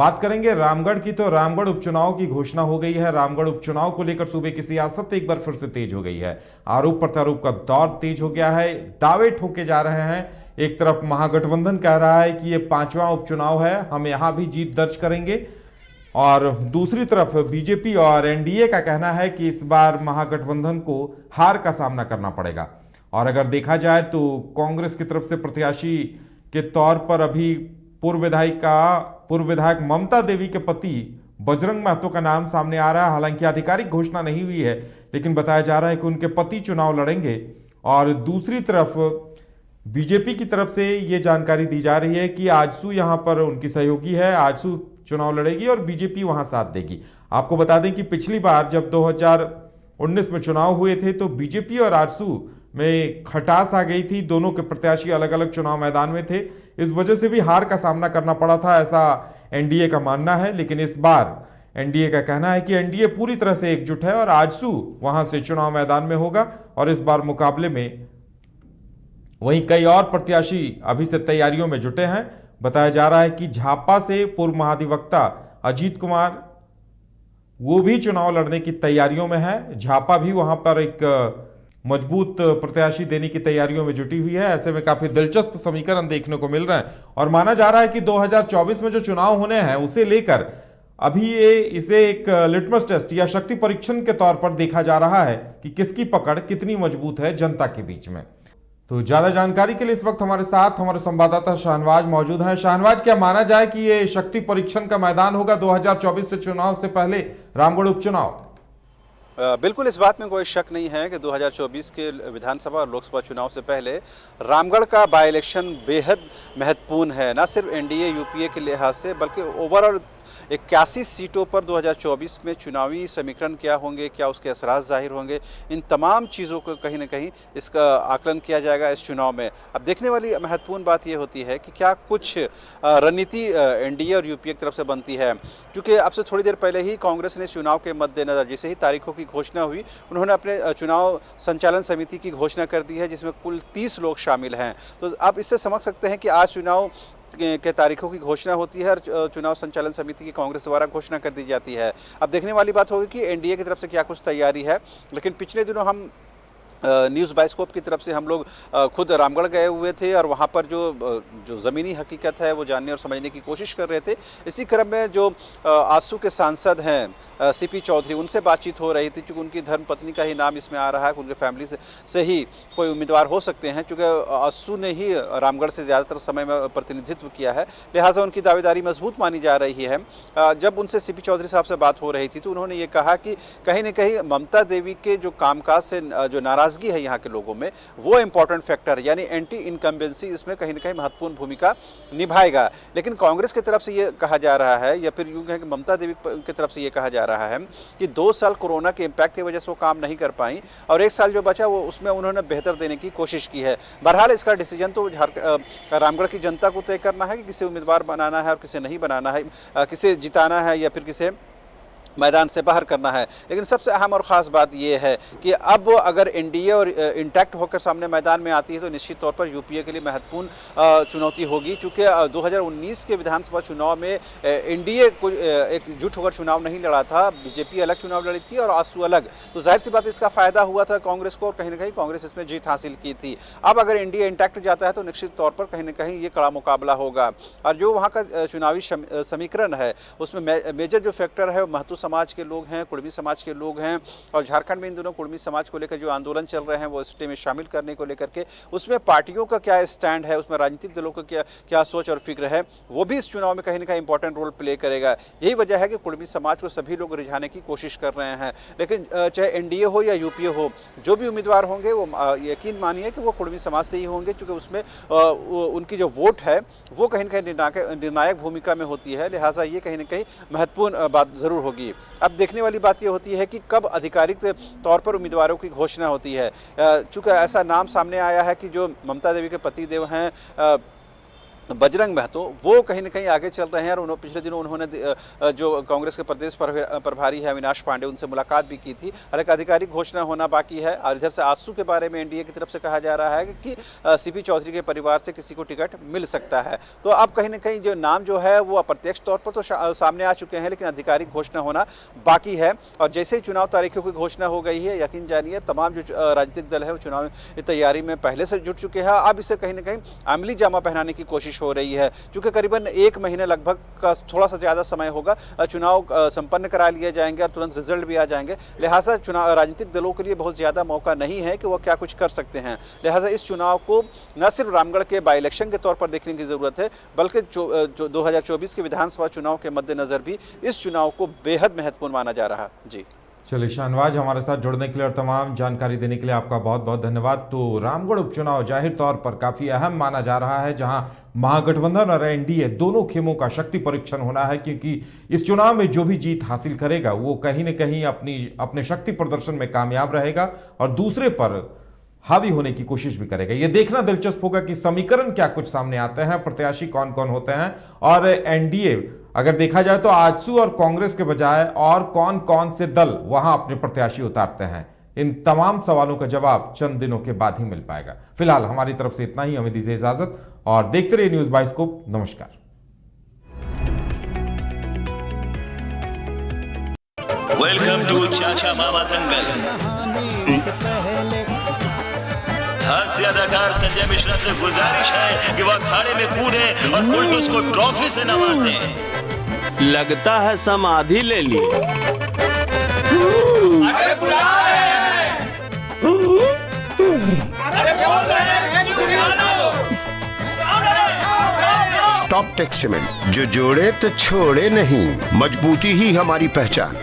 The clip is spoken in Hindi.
बात करेंगे रामगढ़ की, तो रामगढ़ उपचुनाव की घोषणा हो गई है। रामगढ़ उपचुनाव को लेकर सूबे की सियासत एक बार फिर से तेज हो गई है। आरोप प्रत्यारोप का दौर तेज हो गया है, दावे ठोके जा रहे हैं। एक तरफ महागठबंधन कह रहा है कि ये 5वां उपचुनाव है, हम यहां भी जीत दर्ज करेंगे, और दूसरी तरफ बीजेपी और एनडीए का कहना है कि इस बार महागठबंधन को हार का सामना करना पड़ेगा। और अगर देखा जाए तो कांग्रेस की तरफ से प्रत्याशी के तौर पर अभी पूर्व विधायक ममता देवी के पति बजरंग महतो का नाम सामने आ रहा है। हालांकि आधिकारिक घोषणा नहीं हुई है, लेकिन बताया जा रहा है कि उनके पति चुनाव लड़ेंगे। और दूसरी तरफ बीजेपी की तरफ से यह जानकारी दी जा रही है कि आजसू यहां पर उनकी सहयोगी है, आजसू चुनाव लड़ेगी और बीजेपी वहां साथ देगी। आपको बता दें कि पिछली बार जब 2019 में चुनाव हुए थे तो बीजेपी और आजसू में खटास आ गई थी। दोनों के प्रत्याशी अलग अलग चुनाव मैदान में थे, इस वजह से भी हार का सामना करना पड़ा था, ऐसा एनडीए का मानना है। लेकिन इस बार एनडीए का कहना है कि एनडीए पूरी तरह से एकजुट है और आजसू वहां से चुनाव मैदान में होगा। और इस बार मुकाबले में वहीं कई और प्रत्याशी अभी से तैयारियों में जुटे हैं। बताया जा रहा है कि झापा से पूर्व महाधिवक्ता अजीत कुमार, वो भी चुनाव लड़ने की तैयारियों में है। झापा भी वहां पर एक मजबूत प्रत्याशी देने की तैयारियों में जुटी हुई है। ऐसे में काफी दिलचस्प समीकरण देखने को मिल रहे हैं और माना जा रहा है कि 2024 में जो चुनाव होने हैं उसे लेकर अभी इसे एक लिटमस टेस्ट या शक्ति परीक्षण के तौर पर देखा जा रहा है कि किसकी पकड़ कितनी मजबूत है जनता के बीच में। तो ज्यादा जानकारी के लिए इस वक्त हमारे साथ हमारे संवाददाता शाहनवाज मौजूद हैं। शाहनवाज, क्या माना जाए कि ये शक्ति परीक्षण का मैदान होगा 2024 से चुनाव से पहले रामगढ़ उपचुनाव? बिल्कुल, इस बात में कोई शक नहीं है कि 2024 के विधानसभा और लोकसभा चुनाव से पहले रामगढ़ का बाई इलेक्शन बेहद महत्वपूर्ण है, ना सिर्फ एनडीए यूपीए के लिहाज से बल्कि ओवरऑल 81 सीटों पर 2024 में चुनावी समीकरण क्या होंगे, क्या उसके असरात जाहिर होंगे, इन तमाम चीज़ों को कहीं ना कहीं इसका आकलन किया जाएगा इस चुनाव में। अब देखने वाली महत्वपूर्ण बात यह होती है कि क्या कुछ रणनीति एनडीए और यूपीए की तरफ से बनती है, क्योंकि अब से थोड़ी देर पहले ही कांग्रेस ने चुनाव के मद्देनज़र जैसे ही तारीखों की घोषणा हुई, उन्होंने अपने चुनाव संचालन समिति की घोषणा कर दी है, जिसमें कुल 30 लोग शामिल हैं। तो आप इससे समझ सकते हैं कि आज चुनाव के तारीखों की घोषणा होती है और चुनाव संचालन समिति की कांग्रेस द्वारा घोषणा कर दी जाती है। अब देखने वाली बात होगी कि एनडीए की तरफ से क्या कुछ तैयारी है। लेकिन पिछले दिनों हम न्यूज़ बाइस्कोप की तरफ से हम लोग खुद रामगढ़ गए हुए थे और वहाँ पर जो ज़मीनी हकीकत है वो जानने और समझने की कोशिश कर रहे थे। इसी क्रम में जो आजसू के सांसद हैं सीपी चौधरी, उनसे बातचीत हो रही थी, क्योंकि उनकी धर्मपत्नी का ही नाम इसमें आ रहा है, उनके फैमिली से ही कोई उम्मीदवार हो सकते हैं, क्योंकि आजसू ने ही रामगढ़ से ज़्यादातर समय में प्रतिनिधित्व किया है, लिहाजा उनकी दावेदारी मजबूत मानी जा रही है। जब उनसे सीपी चौधरी साहब से बात हो रही थी तो उन्होंने ये कहा कि कहीं ना कहीं ममता देवी के जो कामकाज से जो नाराज़गी है यहाँ के लोगों में, वो इंपॉर्टेंट फैक्टर यानी एंटी इनकम्बेंसी इसमें कहीं ना कहीं महत्वपूर्ण भूमिका निभाएगा। लेकिन कांग्रेस की तरफ से ये कहा जा रहा है, या फिर यूँ कहें कि ममता देवी की तरफ से ये कहा जा रहा है कि 2 साल कोरोना के इम्पैक्ट की वजह से वो काम नहीं कर पाई और 1 साल जो बचा वो उसमें उन्होंने बेहतर देने की कोशिश की है। बहरहाल इसका डिसीजन तो रामगढ़ की जनता को तय करना है कि किसे उम्मीदवार बनाना है और किसे नहीं बनाना है, किसे जिताना है या फिर किसे मैदान से बाहर करना है। लेकिन सबसे अहम और ख़ास बात यह है कि अब अगर एनडीए और इंटैक्ट होकर सामने मैदान में आती है तो निश्चित तौर पर यूपीए के लिए महत्वपूर्ण चुनौती होगी, क्योंकि 2019 के विधानसभा चुनाव में एनडीए को एकजुट होकर चुनाव नहीं लड़ा था, बीजेपी अलग चुनाव लड़ी थी और आजसू अलग। तो जाहिर सी बात इसका फ़ायदा हुआ था कांग्रेस को और कहीं ना कहीं कांग्रेस इसमें जीत हासिल की थी। अब अगर एनडीए इंटैक्ट जाता है तो निश्चित तौर पर कहीं ना कहीं ये कड़ा मुकाबला होगा और जो वहाँ का चुनावी समीकरण है उसमें मेजर जो फैक्टर है महतो समाज के लोग हैं, कुर्मी समाज के लोग हैं और झारखंड में इन दिनों कुर्मी समाज को लेकर जो आंदोलन चल रहे हैं वो स्टे में शामिल करने को लेकर के, उसमें पार्टियों का क्या स्टैंड है, उसमें राजनीतिक दलों का क्या सोच और फिक्र है, वो भी इस चुनाव में कहीं ना कहीं इंपॉर्टेंट रोल प्ले करेगा। यही वजह है कि कुर्मी समाज को सभी लोग रिझाने की कोशिश कर रहे हैं। लेकिन चाहे एनडीए हो या यूपीए हो, जो भी उम्मीदवार होंगे वो यकीन मानिए कि वो कुर्मी समाज से ही होंगे, क्योंकि उसमें उनकी जो वोट है वो कहीं ना कहीं निर्णायक भूमिका में होती है। लिहाजा ये कहीं ना कहीं महत्वपूर्ण बात ज़रूर होगी। अब देखने वाली बात यह होती है कि कब आधिकारिक तौर पर उम्मीदवारों की घोषणा होती है। चूँकि ऐसा नाम सामने आया है कि जो ममता देवी के पति देव हैं बजरंग महतो वो कहीं ना कहीं आगे चल रहे हैं। और पिछले दिनों उन्होंने जो कांग्रेस के प्रदेश प्रभारी है अविनाश पांडे, उनसे मुलाकात भी की थी। हालांकि आधिकारिक घोषणा होना बाकी है। और इधर से आजसू के बारे में एनडीए की तरफ से कहा जा रहा है कि सीपी चौधरी के परिवार से किसी को टिकट मिल सकता है। तो अब कहीं ना कहीं जो नाम जो है वो अप्रत्यक्ष तौर पर तो सामने आ चुके हैं, लेकिन आधिकारिक घोषणा होना बाकी है। और जैसे ही चुनाव तारीखों की घोषणा हो गई है, यकीन जानिए तमाम जो राजनीतिक दल है वो चुनाव की तैयारी में पहले से जुट चुके हैं। अब इसे कहीं ना कहीं अमली जामा पहनाने की कोशिश हो रही है, क्योंकि करीबन 1 महीने लगभग का थोड़ा सा ज़्यादा समय होगा, चुनाव संपन्न करा लिए जाएंगे और तुरंत रिजल्ट भी आ जाएंगे। लिहाजा चुनाव राजनीतिक दलों के लिए बहुत ज़्यादा मौका नहीं है कि वो क्या कुछ कर सकते हैं। लिहाजा इस चुनाव को न सिर्फ रामगढ़ के बाई इलेक्शन के तौर पर देखने की ज़रूरत है, बल्कि जो 2024 के विधानसभा चुनाव के मद्देनज़र भी इस चुनाव को बेहद महत्वपूर्ण माना जा रहा। जी चलिए शाहनवाज, हमारे साथ जुड़ने के लिए और तमाम जानकारी देने के लिए आपका बहुत बहुत धन्यवाद। तो रामगढ़ उपचुनाव जाहिर तौर पर काफी अहम माना जा रहा है, जहां महागठबंधन और एनडीए दोनों खेमों का शक्ति परीक्षण होना है, क्योंकि इस चुनाव में जो भी जीत हासिल करेगा वो कहीं न कहीं अपने शक्ति प्रदर्शन में कामयाब रहेगा और दूसरे पर हावी होने की कोशिश भी करेगा। यह देखना दिलचस्प होगा कि समीकरण क्या कुछ सामने आते हैं, प्रत्याशी कौन कौन होते हैं, और एनडीए अगर देखा जाए तो आजसू और कांग्रेस के बजाय और कौन कौन से दल वहां अपने प्रत्याशी उतारते हैं। इन तमाम सवालों का जवाब चंद दिनों के बाद ही मिल पाएगा। फिलहाल हमारी तरफ से इतना ही, हमें दीजिए इजाजत और देखते रहिए न्यूज़ बाइस्कोप। नमस्कार। वेलकम टू चाचा मामा दंगल। हास्य अदाकार संजय मिश्रा से गुजारिश है कि वह अखाड़े में कूदे और फुलटूस को ट्रॉफी से नवाजे। लगता है समाधि ले ली। अरे बुला रहे हैं। अरे बोल रहे हैं कि बुला लो। टॉप टेक सीमेंट, जो जोड़े तो छोड़े नहीं, मजबूती ही हमारी पहचान।